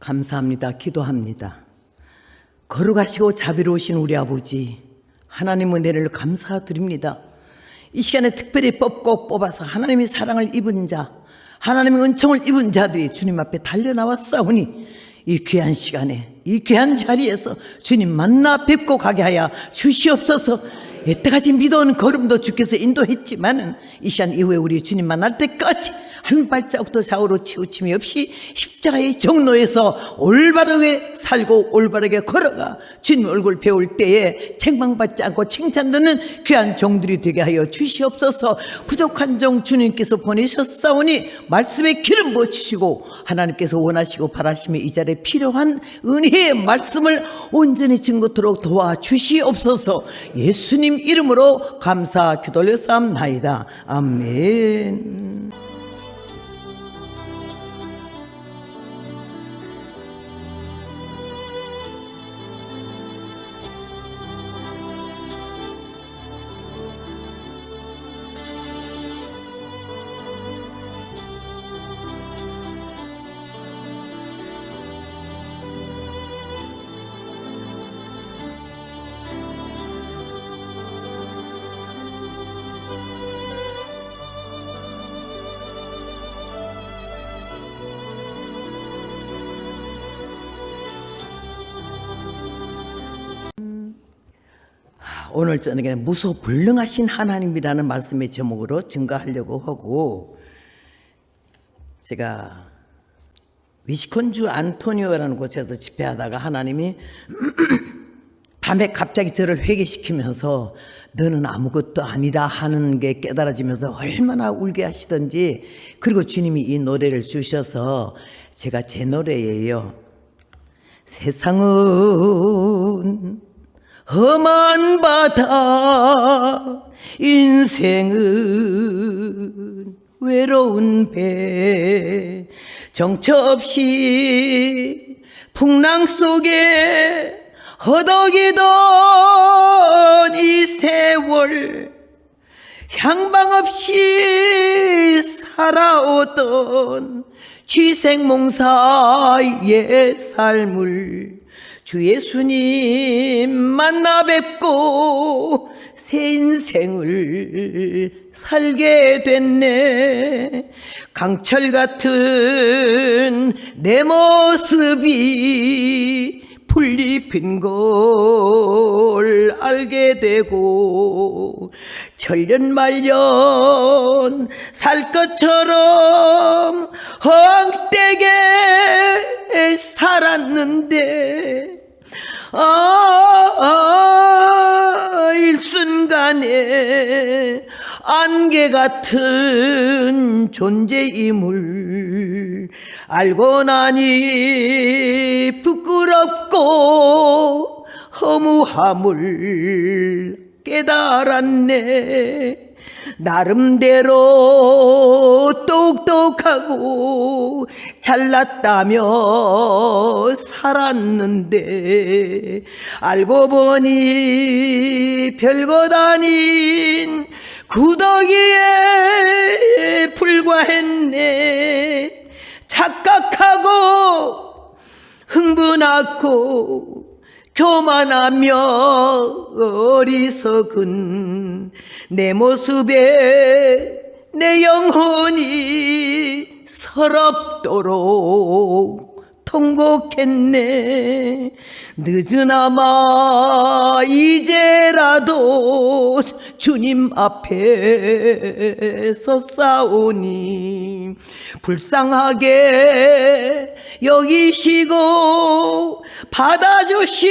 감사합니다. 기도합니다. 거룩하시고 자비로우신 우리 아버지 하나님 은혜를 감사드립니다. 이 시간에 특별히 뽑아서 하나님의 사랑을 입은 자, 하나님의 은총을 입은 자들이 주님 앞에 달려나왔사오니 이 귀한 시간에 이 귀한 자리에서 주님 만나 뵙고 가게 하여 주시옵소서. 여태까지 믿어온 걸음도 주께서 인도했지만은 이 시간 이후에 우리 주님 만날 때까지 한 발자국도 좌우로 치우침이 없이 십자가의 종로에서 올바르게 살고 올바르게 걸어가 주님 얼굴 배울 때에 책망받지 않고 칭찬받는 귀한 종들이 되게 하여 주시옵소서. 부족한 종 주님께서 보내셨사오니 말씀에 기름 부어주시고 하나님께서 원하시고 바라시며 이 자리에 필요한 은혜의 말씀을 온전히 증거토록 도와주시옵소서. 예수님 이름으로 감사 기도 올려싸움나이다. 아멘. 오늘 저녁에 무소불능하신 하나님이라는 말씀의 제목으로 증거하려고 하고, 제가 위시콘주 안토니오라는 곳에서 집회하다가 하나님이 밤에 갑자기 저를 회개시키면서 너는 아무것도 아니다 하는 게 깨달아지면서 얼마나 울게 하시던지, 그리고 주님이 이 노래를 주셔서 제가 제 노래예요. 세상은 험한 바다, 인생은 외로운 배, 정처 없이 풍랑 속에 허덕이던 이 세월, 향방 없이 살아오던 쥐생몽사의 삶을 주 예수님 만나 뵙고 새 인생을 살게 됐네. 강철 같은 내 모습이 풀잎인 걸 알게 되고, 천년 말년 살 것처럼 헛되게 살았는데 일순간에 안개 같은 존재임을 알고 나니 부끄럽고 허무함을 깨달았네. 나름대로 똑똑하고 잘났다며 살았는데 알고 보니 별것 아닌 구더기에 불과했네. 착각하고 흥분하고 교만하며 어리석은 내 모습에 내 영혼이 서럽도록 통곡했네. 늦으나마 이제라도 주님 앞에 섰사오니 불쌍하게 여기시고 받아주심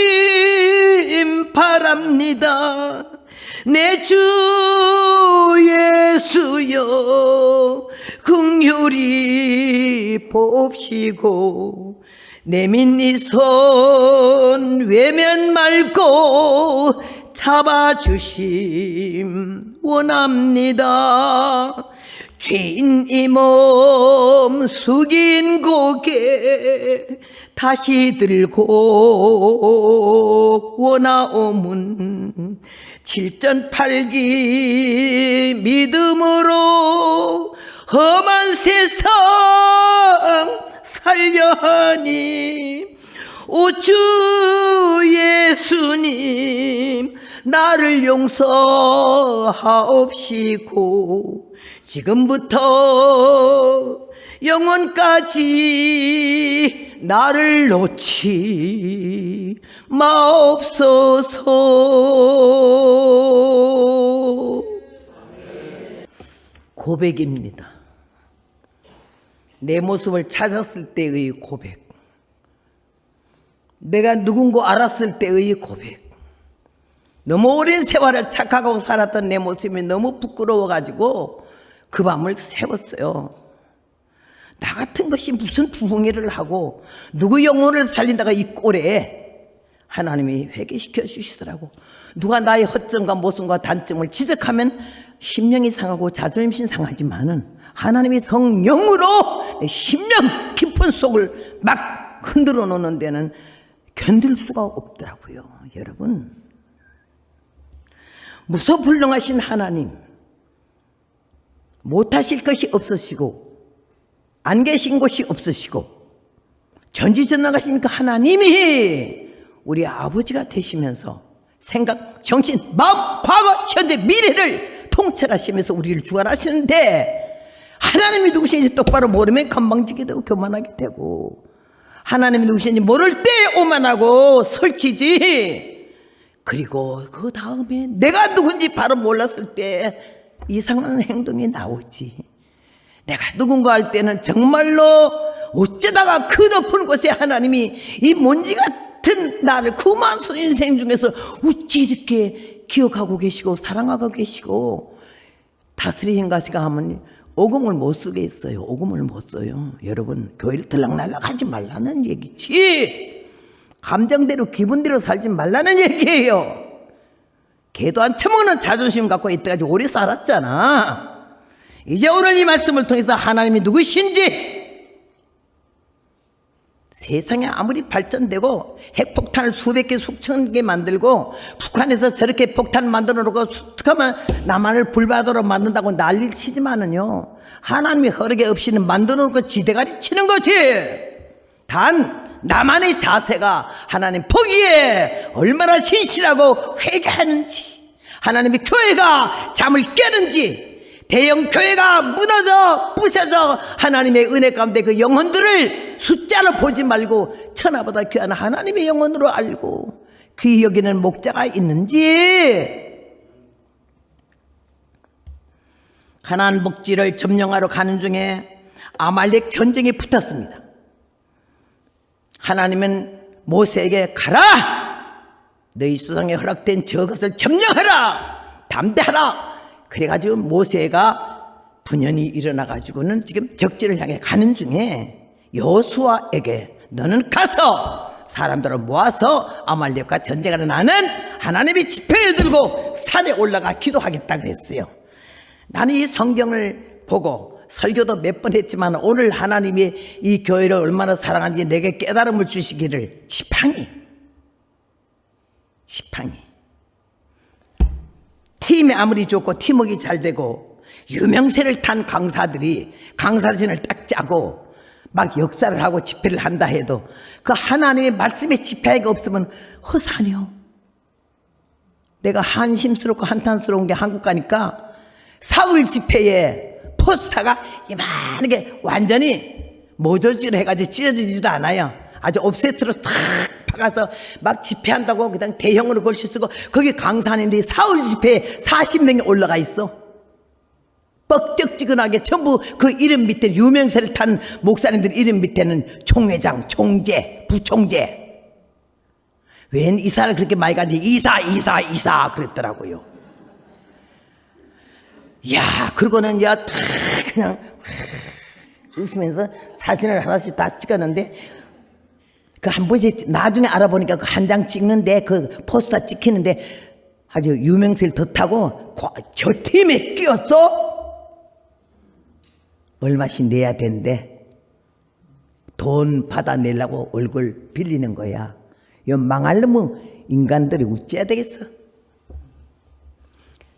바랍니다. 내 주 예수여 긍휼히 봅시고 내민 이 손 외면 말고 잡아주심 원합니다. 죄인 이 몸 숙인 고개 다시 들고 원하오문 칠전팔기 믿음으로 험한 세상 살려 하니 오 주 예수님 나를 용서하옵시고 지금부터 영원까지 나를 놓지 마옵소서. 고백입니다. 내 모습을 찾았을 때의 고백, 내가 누군고 알았을 때의 고백. 너무 오랜 세월을 착각하고 살았던 내 모습이 너무 부끄러워가지고 그 밤을 새웠어요. 나 같은 것이 무슨 부흥회를 하고 누구 영혼을 살린다가 이 꼴에 하나님이 회개시켜 주시더라고. 누가 나의 허점과 모순과 단점을 지적하면 심령이 상하고 자존심 상하지만은 하나님이 성령으로 심령 깊은 속을 막 흔들어 놓는 데는 견딜 수가 없더라고요. 여러분, 무소불능하신 하나님, 못하실 것이 없으시고 안 계신 곳이 없으시고 전지전능하신 그 하나님이 우리 아버지가 되시면서 생각, 정신, 마음, 과거, 현재, 미래를 통찰하시면서 우리를 주관하시는데 하나님이 누구신지 똑바로 모르면 건방지게 되고 교만하게 되고 하나님이 누구신지 모를 때 오만하고 설치지. 그리고 그 다음에 내가 누군지 바로 몰랐을 때 이상한 행동이 나오지. 내가 누군가 할 때는 정말로 어쩌다가 그 높은 곳에 하나님이 이 먼지 같은 나를 그 많은 인생 중에서 어찌 이렇게 기억하고 계시고 사랑하고 계시고 다스리신 것인가 하면 오금을 못 쓰겠어요. 오금을 못 써요. 여러분, 교회를 들락날락 하지 말라는 얘기지. 감정대로 기분대로 살지 말라는 얘기예요. 개도 안 처먹는 자존심 갖고 이때까지 오래 살았잖아. 이제 오늘 이 말씀을 통해서 하나님이 누구신지, 세상에 아무리 발전되고 핵폭탄을 수백 개 수천 개 만들고 북한에서 저렇게 폭탄 만들어 놓고 어떡하면 남한을 불바다로 만든다고 난리를 치지만은요, 하나님이 허락이 없이는 만들어 놓고 지대가리 치는 거지. 단 나만의 자세가 하나님 보기에 얼마나 진실하고 회개하는지, 하나님의 교회가 잠을 깨는지, 대형 교회가 무너져 부셔져 하나님의 은혜 가운데 그 영혼들을 숫자로 보지 말고 천하보다 귀한 하나님의 영혼으로 알고 귀히 여기는 목자가 있는지. 가나안 복지를 점령하러 가는 중에 아말렉 전쟁이 붙었습니다. 하나님은 모세에게 가라, 너희 수상에 허락된 저것을 점령하라, 담대하라. 그래가지고 모세가 분연히 일어나가지고는 지금 적지를 향해 가는 중에 여호수아에게 너는 가서 사람들을 모아서 아말렉과 전쟁하러 나는 하나님의 지팡이를 들고 산에 올라가 기도하겠다 그랬어요. 나는 이 성경을 보고 설교도 몇 번 했지만 오늘 하나님이 이 교회를 얼마나 사랑하는지 내게 깨달음을 주시기를, 지팡이 팀이 아무리 좋고 팀워크가 잘 되고 유명세를 탄 강사들이 강사진을 딱 짜고 막 역사를 하고 집회를 한다 해도 그 하나님의 말씀의 지팡이가 없으면 허사녀. 내가 한심스럽고 한탄스러운 게 한국 가니까 사흘 집회에 포스터가 이만하게 완전히 모조지로 해가지고 찢어지지도 않아요. 아주 옵셋으로 탁 박아서 막 집회한다고 그냥 대형으로 글씨 쓰고 거기 강사하는데 사흘 집회에 40명이 올라가 있어. 뻑적지근하게 전부 그 이름 밑에 유명세를 탄 목사님들 이름 밑에는 총회장, 총재, 부총재. 웬 이사를 그렇게 많이 가는지 이사 그랬더라고요. 야, 그러고는 야, 다 그냥 웃으면서 사진을 하나씩 다 찍었는데 그 한 번씩 나중에 알아보니까 그 한 장 찍는데 그 포스터 찍히는데 아주 유명세를 더 타고 저 팀에 끼었어? 얼마씩 내야 된대. 돈 받아내려고 얼굴 빌리는 거야. 이 망할놈은 인간들이 우째야 되겠어.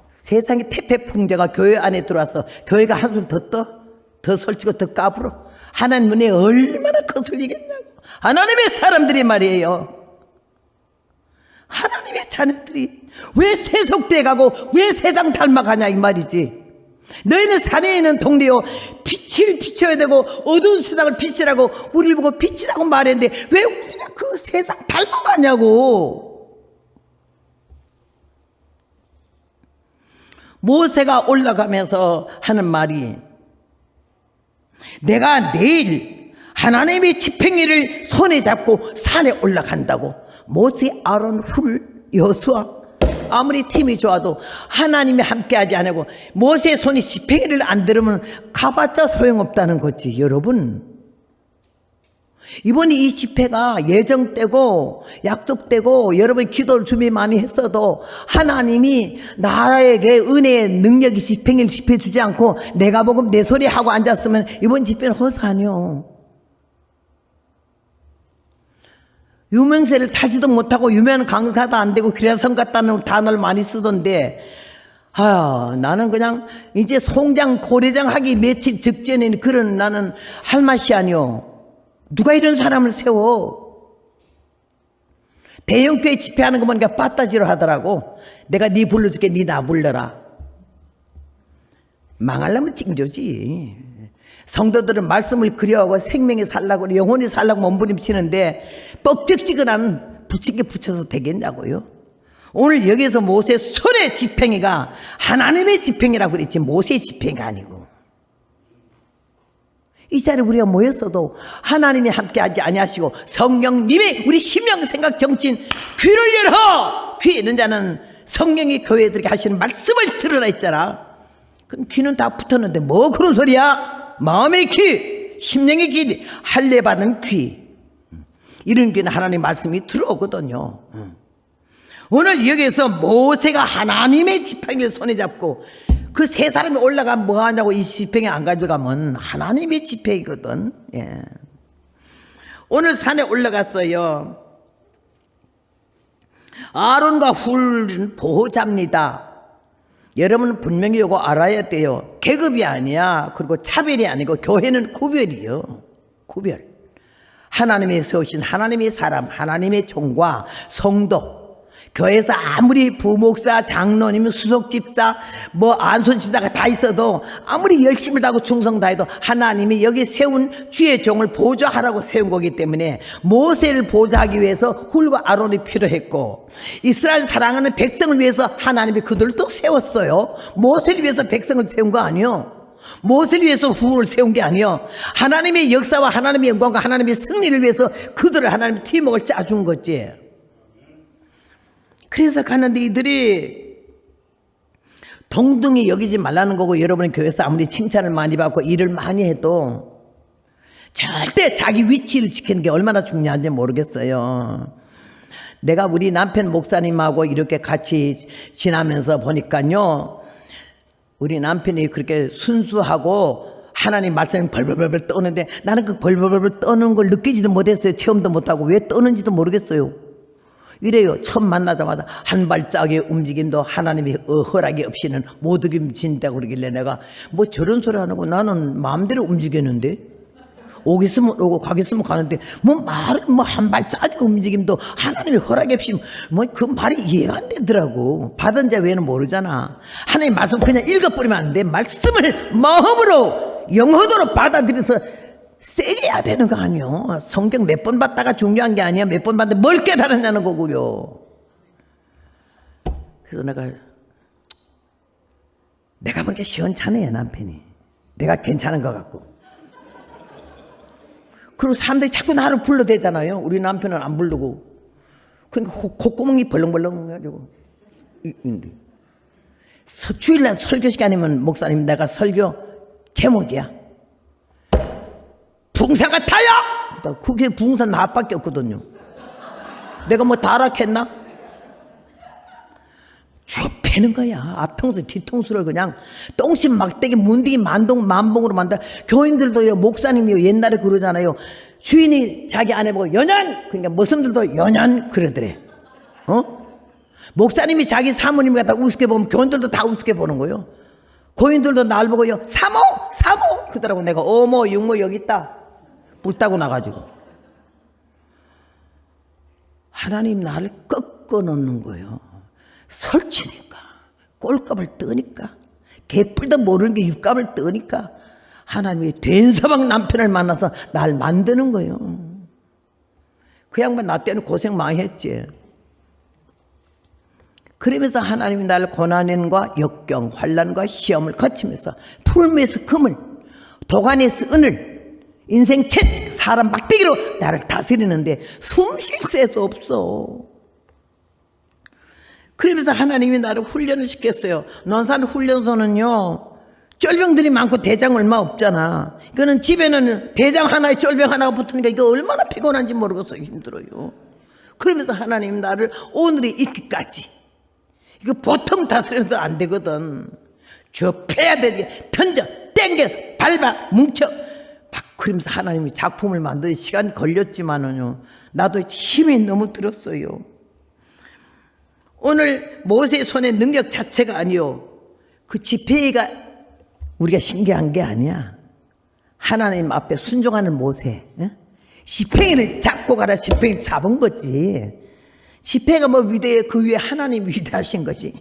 세상에 태폐풍자가 교회 안에 들어와서 교회가 한술 더 떠? 더 설치고 더 까불어? 하나님 은혜 얼마나 크고 거슬리겠냐고. 하나님의 사람들이 말이에요. 하나님의 자녀들이 왜 세속돼 가고 왜 세상 닮아가냐 이 말이지. 너희는 산에 있는 동네요 빛을 비춰야 되고 어두운 세상을 빛이라고 우리를 보고 빛이라고 말했는데 왜 우리가 그 세상 닮아가냐고. 모세가 올라가면서 하는 말이, 내가 내일 하나님의 집행일을 손에 잡고 산에 올라간다고. 모세, 아론, 훌, 여수아 아무리 팀이 좋아도 하나님이 함께하지 않고 모세의 손이 집행일을 안 들으면 가봤자 소용없다는 거지. 여러분, 이번에 이 집회가 예정되고 약속되고 여러분 기도를 준비 많이 했어도 하나님이 나에게 은혜의 능력이 집행일 집회 주지 않고 내가 보고 내 소리 하고 앉았으면 이번 집회는 허사 아니요. 유명세를 타지도 못하고 유명한 강사도 안 되고 기라성 같다는 단어를 많이 쓰던데, 나는 그냥 이제 송장 고래장 하기 며칠 직전에 그런 나는 할 맛이 아니오. 누가 이런 사람을 세워? 대형교회 집회하는 거 보니까 빠따지로 하더라고. 내가 네 불러줄게, 네 나 불러라. 망하려면 찡조지. 성도들은 말씀을 그리워하고 생명이 살라고 영혼이 살라고 몸부림치는데 뻑적지근한 부침개 붙여서 되겠냐고요. 오늘 여기서 모세 손의 집행이가 하나님의 집행이라고 그랬지 모세의 집행이 아니고. 이 자리에 우리가 모였어도 하나님이 함께하지 아니하시고 성령님이 우리 심령 생각 정신 귀를 열어. 귀 있는 자는 성령이 교회들에게 하시는 말씀을 들으라 했잖아. 그럼 귀는 다 붙었는데 뭐 그런 소리야. 마음의 귀, 심령의 귀, 할례 받는 귀, 이런 귀는 하나님 말씀이 들어오거든요. 오늘 여기에서 모세가 하나님의 지팡이를 손에 잡고 그 세 사람이 올라가면 뭐 하냐고. 이 지팡이 안 가져가면 하나님의 지팡이거든. 예. 오늘 산에 올라갔어요. 아론과 훌은 보호자입니다. 여러분은 분명히 이거 알아야 돼요. 계급이 아니야. 그리고 차별이 아니고 교회는 구별이요. 구별. 하나님이 세우신 하나님의 사람, 하나님의 종과 성도, 교회에서 아무리 부목사, 장로님, 수석집사, 뭐 안수집사가 다 있어도 아무리 열심을 다하고 충성 다해도 하나님이 여기 세운 주의 종을 보좌하라고 세운 거기 때문에 모세를 보좌하기 위해서 훌과 아론이 필요했고, 이스라엘 사랑하는 백성을 위해서 하나님이 그들을 또 세웠어요. 모세를 위해서 백성을 세운 거 아니요. 모세를 위해서 훌을 세운 게 아니요. 하나님의 역사와 하나님의 영광과 하나님의 승리를 위해서 그들을 하나님의 팀워크를 짜준 거지. 그래서 가는데 이들이 동등히 여기지 말라는 거고, 여러분이 교회에서 아무리 칭찬을 많이 받고 일을 많이 해도 절대 자기 위치를 지키는 게 얼마나 중요한지 모르겠어요. 내가 우리 남편 목사님하고 이렇게 같이 지나면서 보니까요, 우리 남편이 그렇게 순수하고 하나님 말씀이 벌벌벌 떠는데 나는 그 벌벌벌 떠는 걸 느끼지도 못했어요. 체험도 못하고 왜 떠는지도 모르겠어요. 이래요. 처음 만나자마자 한 발짝의 움직임도 하나님의 허락이 없이는 못 움직인다고 그러길래 내가 뭐 저런 소리 하는 거 나는 마음대로 움직였는데, 오겠으면 오고 가겠으면 가는데 뭐 말을 뭐 한 발짝의 움직임도 하나님의 허락이 없이 뭐 그 말이 이해가 안 되더라고. 받은 자 외에는 모르잖아. 하나님 말씀 그냥 읽어버리면 안 돼. 말씀을 마음으로 영혼으로 받아들여서 세게 해야 되는 거 아니요. 성경 몇 번 봤다가 중요한 게 아니야. 몇 번 봤는데 뭘 깨달았냐는 거고요. 그래서 내가 보니까 시원찮아요. 남편이 내가 괜찮은 것 같고. 그리고 사람들이 자꾸 나를 불러대잖아요. 우리 남편은 안 부르고. 그러니까 콧구멍이 벌렁벌렁 해가지고. 주일날 설교 시간이면 목사님 내가 설교 제목이야. 붕사 같아요. 그게 붕사 나밖에 없거든요. 내가 뭐 타락했나? 좁히는 거야. 앞통수 뒤통수를 그냥 똥심 막대기 문디기 만봉으로 만다. 교인들도요, 목사님이요 옛날에 그러잖아요. 주인이 자기 아내 보고 연연, 그러니까 모성들도 연연 그러더래. 목사님이 자기 사모님 갖다 우습게 보면 교인들도 다 우습게 보는 거예요. 고인들도 날 보고요, 사모 그러더라고. 내가 어머 육모 여기 있다. 뿔따고 나가지고. 하나님 나를 꺾어 놓는 거예요. 설치니까, 꼴값을 뜨니까, 개뿔도 모르는 게 육감을 뜨니까 하나님이 된서방 남편을 만나서 날 만드는 거예요. 그 양반 나 때는 고생 많이 했지. 그러면서 하나님이 나를 고난과 역경, 환난과 시험을 거치면서 풀매에서 금을, 도간에서 은을, 인생 채찍, 사람 막대기로 나를 다스리는데 숨 쉴 새도 없어. 그러면서 하나님이 나를 훈련을 시켰어요. 논산 훈련소는요, 쫄병들이 많고 대장 얼마 없잖아. 그거는 집에는 대장 하나에 쫄병 하나가 붙으니까 이거 얼마나 피곤한지 모르겠어요. 힘들어요. 그러면서 하나님이 나를 오늘에 있기까지, 이거 보통 다스려서 안 되거든. 접해야 되지. 던져, 땡겨, 밟아, 뭉쳐. 막 그러면서 하나님이 작품을 만드는 시간이 걸렸지만은요, 나도 힘이 너무 들었어요. 오늘 모세의 손의 능력 자체가 아니요, 그 지폐가 우리가 신기한 게 아니야. 하나님 앞에 순종하는 모세, 지폐를 잡고 가라. 지폐를 잡은 거지. 지폐가 뭐 위대해? 그 위에 하나님이 위대하신 것이.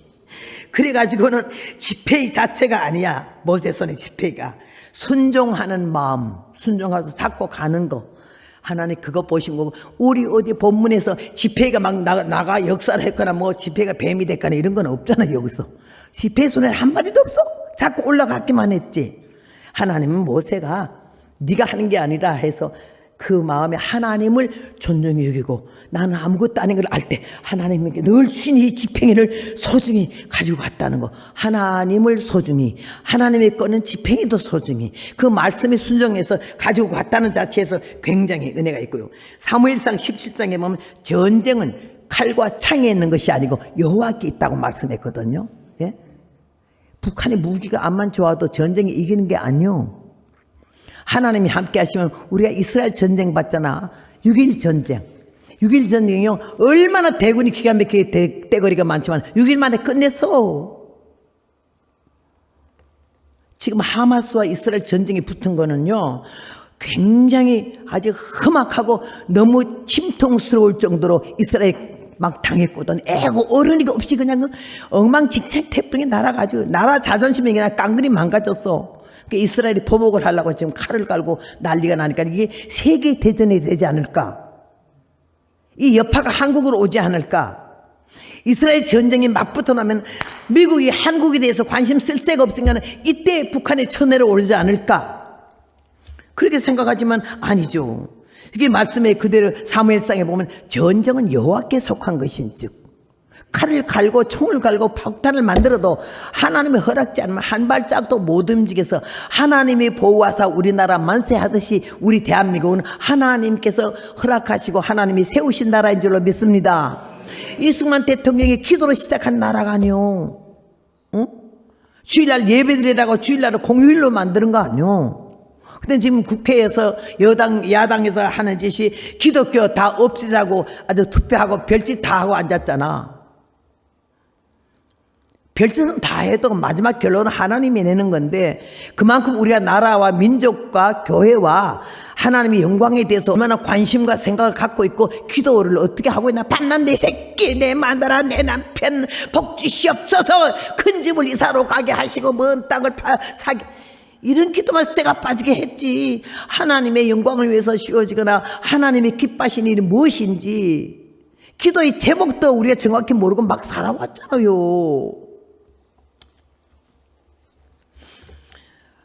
그래가지고는 지폐 자체가 아니야. 모세 손의 지폐가 순종하는 마음, 순종해서 잡고 가는 거. 하나님 그거 보신 거고, 우리 어디 본문에서 지폐가 막 나가 역사를 했거나 뭐 지폐가 뱀이 됐거나 이런 건 없잖아. 여기서 지폐 손에 한마디도 없어. 자꾸 올라갔기만 했지. 하나님은 모세가 네가 하는 게 아니라 해서 그 마음에 하나님을 존중히 여기고, 나는 아무것도 아닌 걸 알 때 하나님께 늘 신이 이 지팽이를 소중히 가지고 갔다는 거. 하나님을 소중히, 하나님의 거는 지팽이도 소중히 그 말씀에 순종해서 가지고 갔다는 자체에서 굉장히 은혜가 있고요. 사무엘상 17장에 보면 전쟁은 칼과 창에 있는 것이 아니고 여호와께 있다고 말씀했거든요. 예? 북한의 무기가 암만 좋아도 전쟁이 이기는 게 아니요. 하나님이 함께 하시면, 우리가 이스라엘 전쟁 봤잖아. 6.1 전쟁. 6.1 전쟁이요, 얼마나 대군이 기가 막히게 떼거리가 많지만 6일 만에 끝냈어. 지금 하마스와 이스라엘 전쟁이 붙은 거는요, 굉장히 아주 험악하고 너무 침통스러울 정도로 이스라엘 막 당했거든. 애고 어른이가 없이 그냥 엉망진창 태풍이 날아가지고 나라 자존심이 그냥 깡그리 망가졌어. 이스라엘이 보복을 하려고 지금 칼을 깔고 난리가 나니까 이게 세계 대전이 되지 않을까? 이 여파가 한국으로 오지 않을까? 이스라엘 전쟁이 맞붙어 나면 미국이 한국에 대해서 관심 쓸 새가 없으니까 이때 북한에 쳐내려 오르지 않을까? 그렇게 생각하지만 아니죠. 이게 말씀에 그대로 사무엘상에 보면 전쟁은 여호와께 속한 것인즉, 칼을 갈고 총을 갈고 폭탄을 만들어도 하나님의 허락지 않으면 한 발짝도 못 움직여서 하나님이 보호하사 우리나라 만세하듯이 우리 대한민국은 하나님께서 허락하시고 하나님이 세우신 나라인 줄로 믿습니다. 이승만 대통령이 기도로 시작한 나라가 아니요. 응? 주일날 예배드리라고 주일날을 공휴일로 만드는 거 아니요. 근데 지금 국회에서 야당에서 하는 짓이 기독교 다 없애자고 아주 투표하고 별짓 다 하고 앉았잖아. 별짓은 다 해도 마지막 결론은 하나님이 내는 건데, 그만큼 우리가 나라와 민족과 교회와 하나님의 영광에 대해서 얼마나 관심과 생각을 갖고 있고 기도를 어떻게 하고 있나. 반난 내 새끼, 내 마누라, 내 남편 복주시옵소서, 큰 집을 이사로 가게 하시고 먼 땅을 사게, 이런 기도만 쇠가 빠지게 했지. 하나님의 영광을 위해서 쉬워지거나 하나님의 기뻐하신 일이 무엇인지 기도의 제목도 우리가 정확히 모르고 막 살아왔잖아요.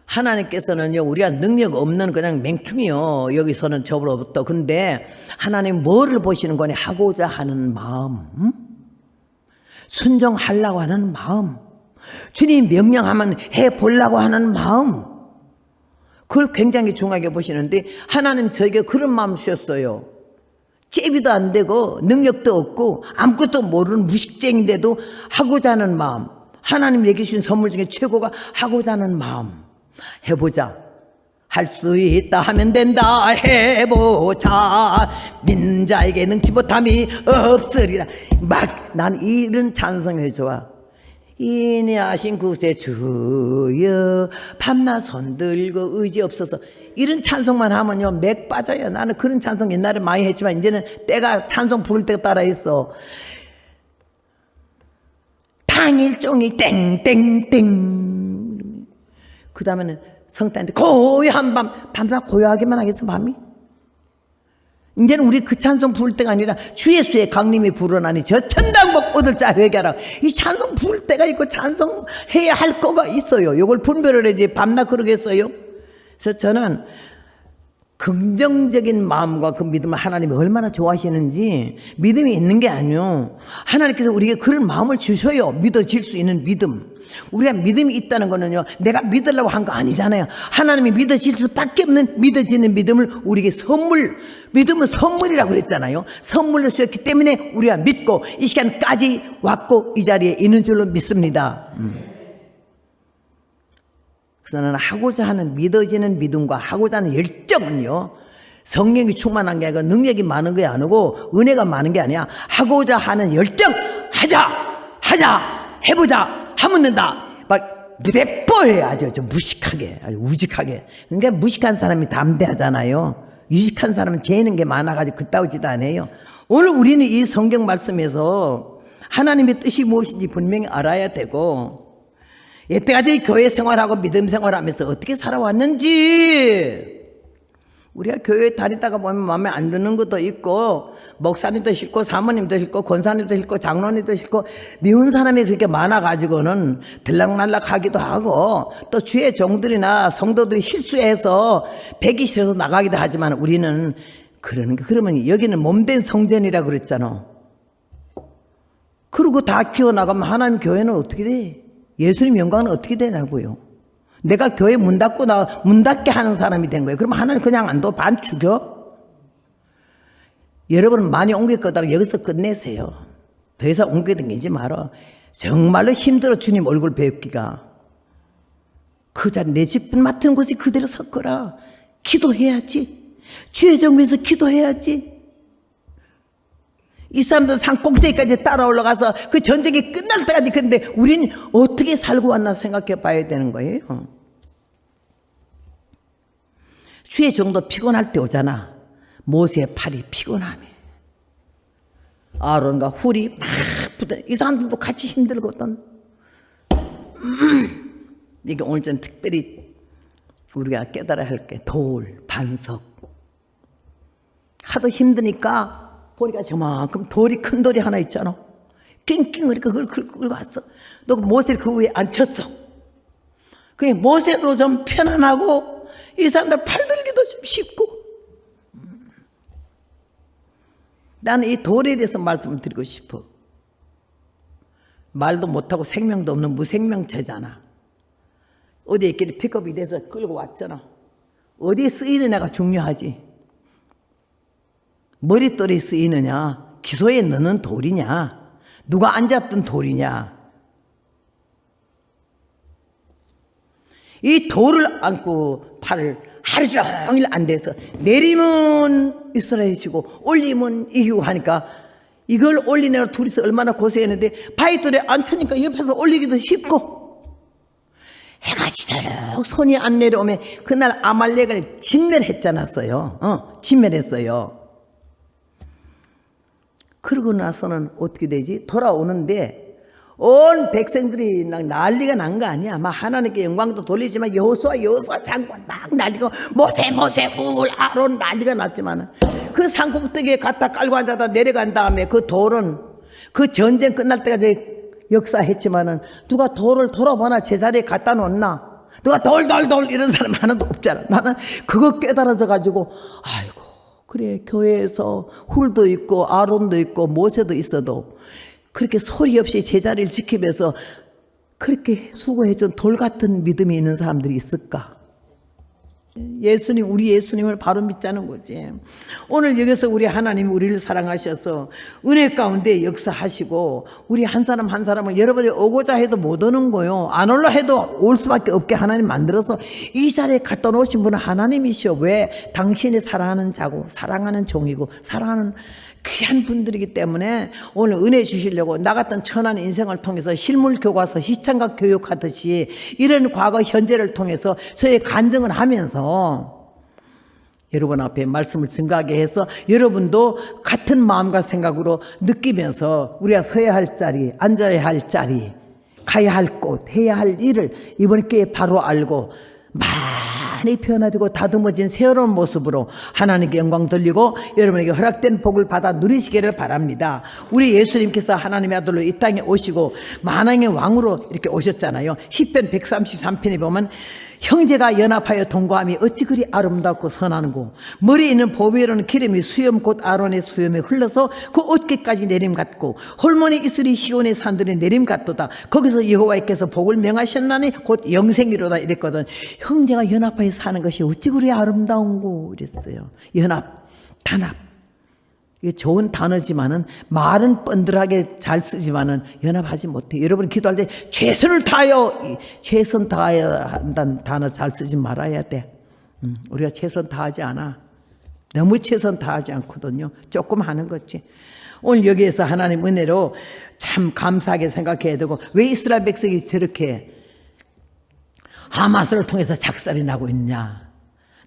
하나님께서는요, 우리가 능력 없는 그냥 맹충이요, 여기서는 저로부터. 근데 하나님 뭐를 보시는 거니? 하고자 하는 마음, 순종하려고 하는 마음, 주님 명령하면 해보려고 하는 마음, 그걸 굉장히 중요하게 보시는데, 하나님 저에게 그런 마음 주셨어요. 잽이도 안 되고 능력도 없고 아무것도 모르는 무식쟁인데도 하고자 하는 마음. 하나님 얘기 주신 선물 중에 최고가 하고자 하는 마음. 해보자. 할 수 있다 하면 된다. 해보자. 믿는 자에게 능치 못함이 없으리라. 막 난 이런 찬성이 좋아. 인내하신 구세 주여, 밤낮 손들고 의지 없어서 이런 찬송만 하면요 맥 빠져요. 나는 그런 찬송 옛날에 많이 했지만 이제는 때가 찬송 부를 때가 따라 있어. 당일종일 땡땡땡. 그 다음에는 성탄인데 고요한 밤. 밤사 고요하게만 하겠어 밤이? 이제는 우리 그 찬송 부를 때가 아니라 주 예수의 강림이 불어나니 저 천당복 얻을 자 회개하라. 이 찬송 부를 때가 있고 찬송해야 할 거가 있어요. 이걸 분별을 해야지 밤낮 그러겠어요? 그래서 저는 긍정적인 마음과 그 믿음을 하나님이 얼마나 좋아하시는지, 믿음이 있는 게 아니요, 하나님께서 우리에게 그런 마음을 주셔요. 믿어질 수 있는 믿음. 우리가 믿음이 있다는 거는요 내가 믿으려고 한 거 아니잖아요. 하나님이 믿어질 수밖에 없는 믿어지는 믿음을 우리에게 선물, 믿음은 선물이라고 그랬잖아요. 선물로 주셨기 때문에 우리가 믿고 이 시간까지 왔고 이 자리에 있는 줄로 믿습니다. 그래서 나는 하고자 하는 믿어지는 믿음과 하고자 하는 열정은요 성령이 충만한 게 아니고 능력이 많은 게 아니고 은혜가 많은 게 아니야. 하고자 하는 열정, 하자 해보자 하면 된다. 막 무대뽀해야죠. 좀 무식하게, 아주 우직하게. 그러니까 무식한 사람이 담대하잖아요. 유식한 사람은 재는 게 많아가지고 그따위 짓 안 해요. 오늘 우리는 이 성경 말씀에서 하나님의 뜻이 무엇인지 분명히 알아야 되고, 여태까지 교회 생활하고 믿음 생활하면서 어떻게 살아왔는지, 우리가 교회 다니다가 보면 마음에 안 드는 것도 있고, 목사님도 싫고 사모님도 싫고 권사님도 싫고 장로님도 싫고 미운 사람이 그렇게 많아가지고는 들락날락하기도 하고, 또 주의 종들이나 성도들이 실수해서 배기 싫어서 나가기도 하지만 우리는 그러면 여기는 몸된 성전이라고 그랬잖아. 그러고 다 키워나가면 하나님 교회는 어떻게 돼? 예수님 영광은 어떻게 되냐고요. 내가 교회 문 닫게 하는 사람이 된 거예요. 그러면 하나님 그냥 안 둬? 반 죽여? 여러분은 많이 옮길 거다 여기서 끝내세요. 더 이상 옮겨다니지 마라. 정말로 힘들어 주님 얼굴 뵙기가. 그 자리 내 집 맡은 곳에 그대로 섰거라. 기도해야지. 주의 정부에서 기도해야지. 이 사람들 산 꼭대기까지 따라 올라가서 그 전쟁이 끝날 때까지. 그런데 우리는 어떻게 살고 왔나 생각해 봐야 되는 거예요. 주의 정도 피곤할 때 오잖아. 모세의 팔이 피곤하며 아론과 훌이 막 붙어. 이 사람들도 같이 힘들거든. 이게 오늘 전 특별히 우리가 깨달아야 할 게 돌, 반석. 하도 힘드니까 보니까 저만큼 돌이, 큰 돌이 하나 있잖아. 낑낑거리니까 그걸 긁고 왔어. 너 모세를 그 위에 앉혔어. 그게 모세도 좀 편안하고 이 사람들 팔 들기도 좀 쉽고. 나는 이 돌에 대해서 말씀을 드리고 싶어. 말도 못하고 생명도 없는 무생명체잖아. 어디에 있길래 픽업이 돼서 끌고 왔잖아. 어디에 쓰이느냐가 중요하지. 머릿돌에 쓰이느냐, 기소에 넣는 돌이냐, 누가 앉았던 돌이냐. 이 돌을 안고 팔을 하루 종일 앉아서 내리면 이스라엘이시고 올리면 이기고 하니까 이걸 올리느라 둘이서 얼마나 고생했는데 바위돌에 앉히니까 옆에서 올리기도 쉽고. 해가 지도록 손이 안 내려오면 그날 아말렉을 진멸했잖았어요. 진멸했어요. 그러고 나서는 어떻게 되지? 돌아오는데 온 백성들이 난리가 난 거 아니야. 막 하나님께 영광도 돌리지만 여호수아 장관 막 난리가, 모세 훌 아론 난리가 났지만 그 산꼭대기에 갖다 깔고 앉아다 내려간 다음에 그 돌은 그 전쟁 끝날 때까지 역사했지만은 누가 돌을 돌아보나 제자리에 갖다 놓나? 누가 돌 이런 사람 하나도 없잖아. 나는 그거 깨달아져 가지고 아이고, 그래 교회에서 훌도 있고 아론도 있고 모세도 있어도 그렇게 소리 없이 제자리를 지키면서 그렇게 수고해준 돌 같은 믿음이 있는 사람들이 있을까? 예수님, 우리 예수님을 바로 믿자는 거지. 오늘 여기서 우리 하나님이 우리를 사랑하셔서 은혜 가운데 역사하시고 우리 한 사람 한 사람을 여러분이 오고자 해도 못 오는 거요. 안 올라 해도 올 수밖에 없게 하나님 만들어서 이 자리에 갖다 놓으신 분은 하나님이시오. 왜? 당신이 사랑하는 자고 사랑하는 종이고 사랑하는 귀한 분들이기 때문에 오늘 은혜 주시려고 나 같은 천한 인생을 통해서 실물 교과서 희창각 교육하듯이 이런 과거 현재를 통해서 저의 간증을 하면서 여러분 앞에 말씀을 증거하게 해서 여러분도 같은 마음과 생각으로 느끼면서 우리가 서야 할 자리, 앉아야 할 자리, 가야 할 곳, 해야 할 일을 이번 기회에 바로 알고 많이 변화되고 다듬어진 새로운 모습으로 하나님께 영광 돌리고 여러분에게 허락된 복을 받아 누리시기를 바랍니다. 우리 예수님께서 하나님의 아들로 이 땅에 오시고 만왕의 왕으로 이렇게 오셨잖아요. 시편 133편에 보면 형제가 연합하여 동거함이 어찌 그리 아름답고 선하는고 머리에 있는 보배로는 기름이 수염 곧 아론의 수염에 흘러서 그 옷깃까지 내림 같고 홀몬에 이슬이 시온의 산들의 내림 같도다. 거기서 여호와께서 복을 명하셨나니 곧 영생이로다 이랬거든. 형제가 연합하여 사는 것이 어찌 그리 아름다운고 이랬어요. 연합, 단합. 이게 좋은 단어지만은 말은 뻔들하게 잘 쓰지만은 연합하지 못해. 여러분 기도할 때 최선을 다하여, 최선 다해야 한다는 단어 잘 쓰지 말아야 돼. 우리가 최선 다하지 않아. 너무 최선 다하지 않거든요. 조금 하는 거지. 오늘 여기에서 하나님 은혜로 참 감사하게 생각해야 되고, 왜 이스라엘 백성이 저렇게 하마스를 통해서 작살이 나고 있냐.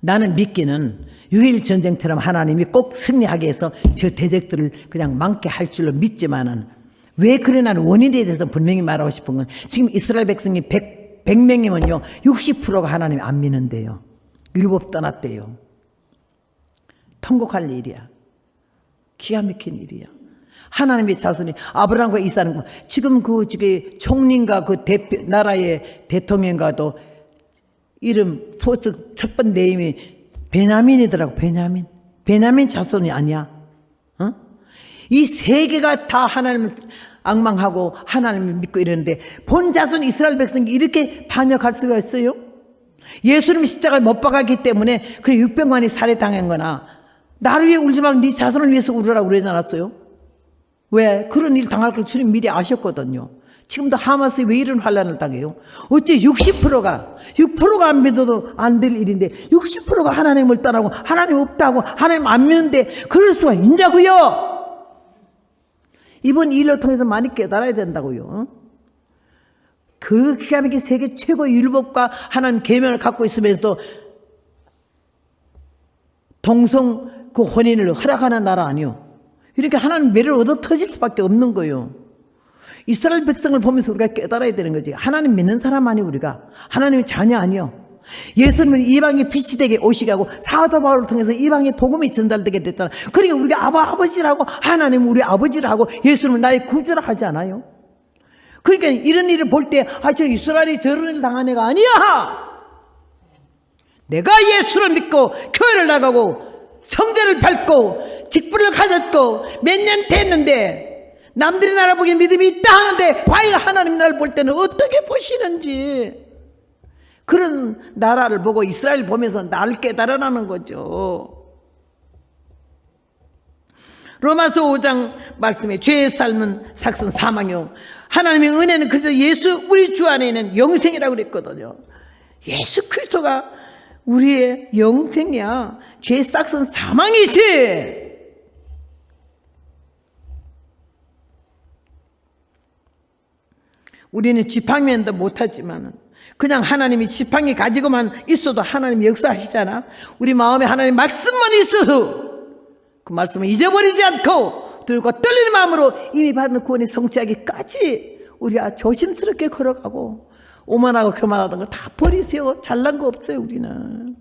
나는 믿기는 6.1 전쟁처럼 하나님이 꼭 승리하게 해서 저 대적들을 그냥 망게 할 줄로 믿지만은, 왜 그래 나는 원인에 대해서 분명히 말하고 싶은 건, 지금 이스라엘 백성이 100명이면요 60%가 하나님 안 믿는데요. 율법 떠났대요. 통곡할 일이야. 기가 막힌 일이야. 하나님의 자손이 아브라함과 이삭은 지금 그 저기 총리인가 그 대표 나라의 대통령과도 이름 포스 첫 번째 네임이 베냐민이더라고. 베냐민 자손이 아니야. 어? 이 세 개가 다 하나님을 앙망하고 하나님을 믿고 이러는데 본 자손 이스라엘 백성이 이렇게 반역할 수가 있어요? 예수님이 십자가에 못 박았기 때문에 그래 600만이 살해당한 거나, 나를 위해 울지 말고 네 자손을 위해서 울으라고 그러지 않았어요? 왜? 그런 일 당할 걸 주님 미리 아셨거든요. 지금도 하마스에 왜 이런 환란을 당해요? 어째 6%가 안 믿어도 안 될 일인데 60%가 하나님을 떠나고 하나님 없다고 하나님 안 믿는데 그럴 수가 있냐고요? 이번 일을 통해서 많이 깨달아야 된다고요. 그 기가 막힌 세계 최고의 율법과 하나님 계명을 갖고 있으면서도 동성 그 혼인을 허락하는 나라 아니요. 이렇게 하나님 매를 얻어 터질 수밖에 없는 거예요. 이스라엘 백성을 보면서 우리가 깨달아야 되는 거지. 하나님 믿는 사람 아니요 우리가. 하나님의 자녀 아니요. 예수님은 이방의 빛이 되게 오시게 하고 사도 바울을 통해서 이방의 복음이 전달되게 됐잖아. 그러니까 우리가 아버지라고, 하나님은 우리 아버지라고, 예수님은 나의 구주라 하지 않아요? 그러니까 이런 일을 볼 때 저 이스라엘이 저런 일을 당한 애가 아니야. 내가 예수를 믿고 교회를 나가고 성전을 밟고 직분을 가졌고 몇 년 됐는데 남들이 나를 보기에 믿음이 있다 하는데 과연 하나님 나를 볼 때는 어떻게 보시는지, 그런 나라를 보고 이스라엘 보면서 나를 깨달아라는 거죠. 로마서 5장 말씀에 죄의 삶은 삭은 사망이요 하나님의 은혜는 그래서 예수 우리 주 안에 있는 영생이라고 그랬거든요. 예수 그리스도가 우리의 영생이야. 죄의 삭은 사망이지. 우리는 지팡이면도 못하지만 그냥 하나님이 지팡이 가지고만 있어도 하나님이 역사하시잖아. 우리 마음에 하나님 말씀만 있어서 그 말씀을 잊어버리지 않고 들고 떨리는 마음으로 이미 받은 구원이 성취하기까지 우리가 조심스럽게 걸어가고, 오만하고 교만하던 거 다 버리세요. 잘난 거 없어요. 우리는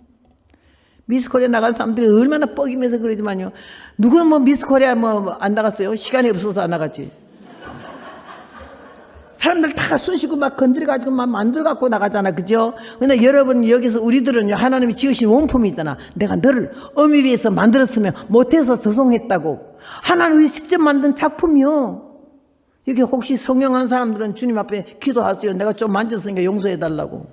미스코리아 나간 사람들이 얼마나 뻐기면서 그러지만요, 누구는 뭐 미스코리아 뭐 안 나갔어요? 시간이 없어서 안 나갔지. 사람들 다 쑤시고 막 건드려가지고 막 만들어갖고 나가잖아. 그죠? 근데 여러분 여기서 우리들은 하나님이 지으신 원품이 있잖아. 내가 너를 어미 위에서 만들었으면 못해서 죄송했다고. 하나님이 직접 만든 작품이요. 여기 혹시 성령한 사람들은 주님 앞에 기도하세요. 내가 좀 만졌으니까 용서해달라고.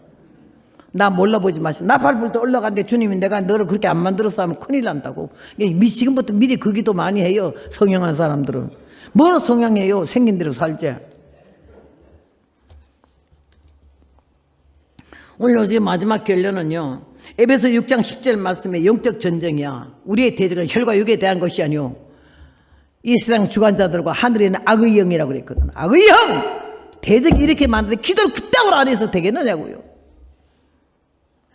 나 몰라보지 마시고. 나 밟을 때 올라갔는데 주님이 내가 너를 그렇게 안 만들었어 하면 큰일 난다고. 지금부터 미리 그 기도 많이 해요. 성령한 사람들은. 뭐로 성령해요? 생긴 대로 살자. 오늘 요즘 마지막 결론은요, 에베소 6장 10절 말씀에 영적 전쟁이야. 우리의 대적은 혈과 육에 대한 것이 아니오 이 세상 주관자들과 하늘에 있는 악의 영이라고 그랬거든. 악의 영! 대적이 이렇게 많은데 기도를 그따구로 안 해서 되겠느냐고요.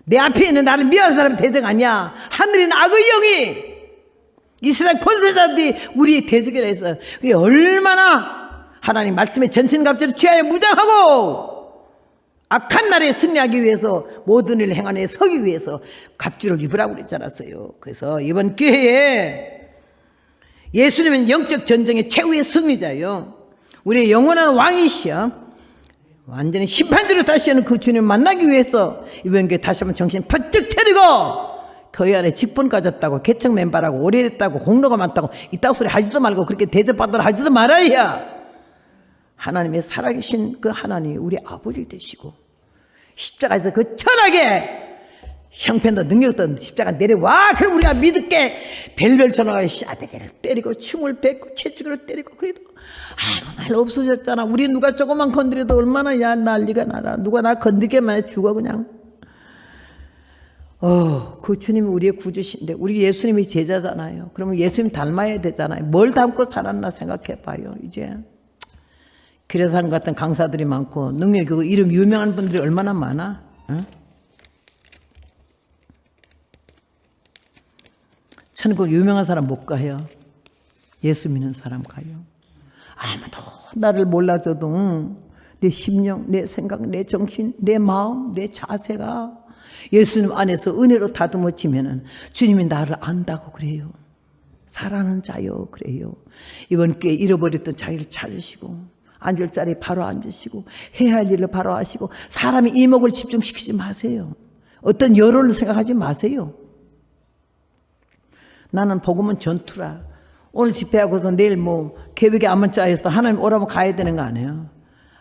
내 앞에 있는 나를 미워하는 사람이 대적 아니야. 하늘에 있는 악의 영이 이 세상 권세자들이 우리 대적이라 해서 그게 얼마나 하나님 말씀에 전신갑주를 취하여 무장하고 악한 날에 승리하기 위해서 모든 일을 행하는 데 서기 위해서 갑주를 입으라고 그랬잖아요. 그래서 이번 기회에 예수님은 영적 전쟁의 최후의 승리자요, 우리의 영원한 왕이시여 완전히 심판주로 다시 오는 그 주님을 만나기 위해서 이번 기회에 다시 한번 정신 번쩍 차리고 교회 안에 직분 가졌다고 개척 멤버라고 오래됐다고 공로가 많다고 이따구 소리 하지도 말고 그렇게 대접받으라 하지도 말아야 하나님의 살아계신 그 하나님 우리 아버지 되시고 십자가에서 그 천하게 형편도 능력도 십자가 내려와. 그럼 우리가 믿을게 별별 전화가 샤대기를 때리고 춤을 뱉고 채찍을 때리고 그래도 아무 말 없어졌잖아. 우리 누가 조금만 건드려도 얼마나 야 난리가 나다. 누가 나 건드리기만 해 죽어 그냥. 그 주님이 우리의 구주신데 우리 예수님이 제자잖아요. 그러면 예수님 닮아야 되잖아요. 뭘 닮고 살았나 생각해 봐요. 이제 기레산 같은 강사들이 많고 능력이 그 이름 유명한 분들이 얼마나 많아. 응? 천국 유명한 사람 못 가요. 예수 믿는 사람 가요. 아무도 나를 몰라줘도 내 심령, 내 생각, 내 정신, 내 마음, 내 자세가 예수님 안에서 은혜로 다듬어지면은 주님이 나를 안다고 그래요. 사랑하는 자요 그래요. 이번 기회에 잃어버렸던 자기를 찾으시고 앉을 자리에 바로 앉으시고 해야 할 일을 바로 하시고 사람의 이목을 집중시키지 마세요. 어떤 여론을 생각하지 마세요. 나는 복음은 전투라. 오늘 집회하고서 내일 뭐 계획에 한번 짜여서 하나님 오라면 가야 되는 거 아니에요.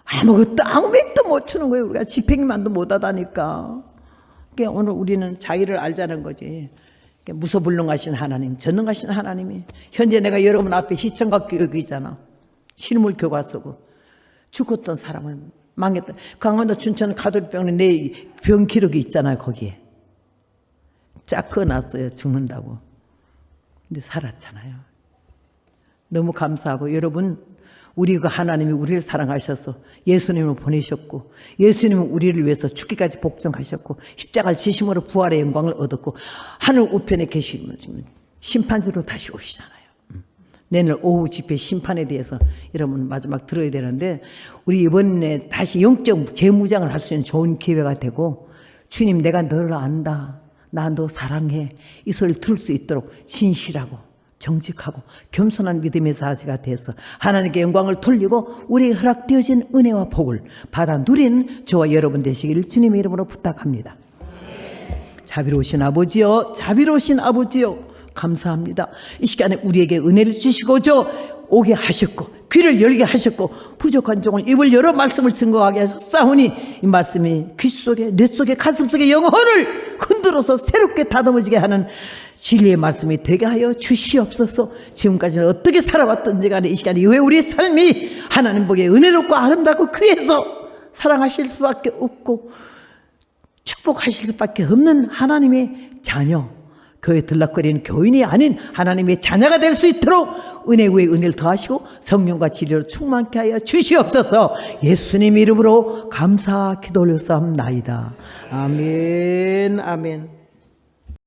아무것도 아무 맥도 못 추는 거예요. 우리가 집행만도 못 하다니까. 그러니까 오늘 우리는 자기를 알자는 거지. 무소불능하신 하나님, 전능하신 하나님이 현재 내가 여러분 앞에 시청각 교육이잖아. 실물 교과서고 죽었던 사람을 망했던 강원도 춘천 가톨병원에 내 병 기록이 있잖아요. 거기에 쫙 그어놨어요. 죽는다고. 근데 살았잖아요. 너무 감사하고 여러분 우리 그 하나님이 우리를 사랑하셔서 예수님을 보내셨고 예수님은 우리를 위해서 죽기까지 복종하셨고 십자가를 지심으로 부활의 영광을 얻었고 하늘 우편에 계시면 심판주로 다시 오시잖아요. 내일 오후 집회 심판에 대해서 여러분 마지막 들어야 되는데 우리 이번에 다시 영적 재무장을 할 수 있는 좋은 기회가 되고 주님 내가 너를 안다. 나 너 사랑해. 이 소리를 들을 수 있도록 진실하고 정직하고 겸손한 믿음의 자세가 돼서 하나님께 영광을 돌리고 우리에게 허락되어진 은혜와 복을 받아 누리는 저와 여러분 되시기를 주님의 이름으로 부탁합니다. 자비로우신 아버지요, 자비로우신 아버지요, 감사합니다. 이 시간에 우리에게 은혜를 주시고 오게 하셨고 귀를 열게 하셨고 부족한 종을 입을 열어 말씀을 증거하게 하셨사오니 이 말씀이 귀 속에 뇌 속에 가슴 속에 영혼을 흔들어서 새롭게 다듬어지게 하는 진리의 말씀이 되게 하여 주시옵소서. 지금까지는 어떻게 살아왔던지 간에 이 시간에 왜 우리의 삶이 하나님 보기에 은혜롭고 아름답고 귀해서 사랑하실 수밖에 없고 축복하실 수밖에 없는 하나님의 자녀, 교회 들락거리는 교인이 아닌 하나님의 자녀가 될 수 있도록 은혜 위에 은혜를 더하시고 성령과 진리로 충만케 하여 주시옵소서. 예수님 이름으로 감사 기도 올려싸움나이다. 아멘. 아멘.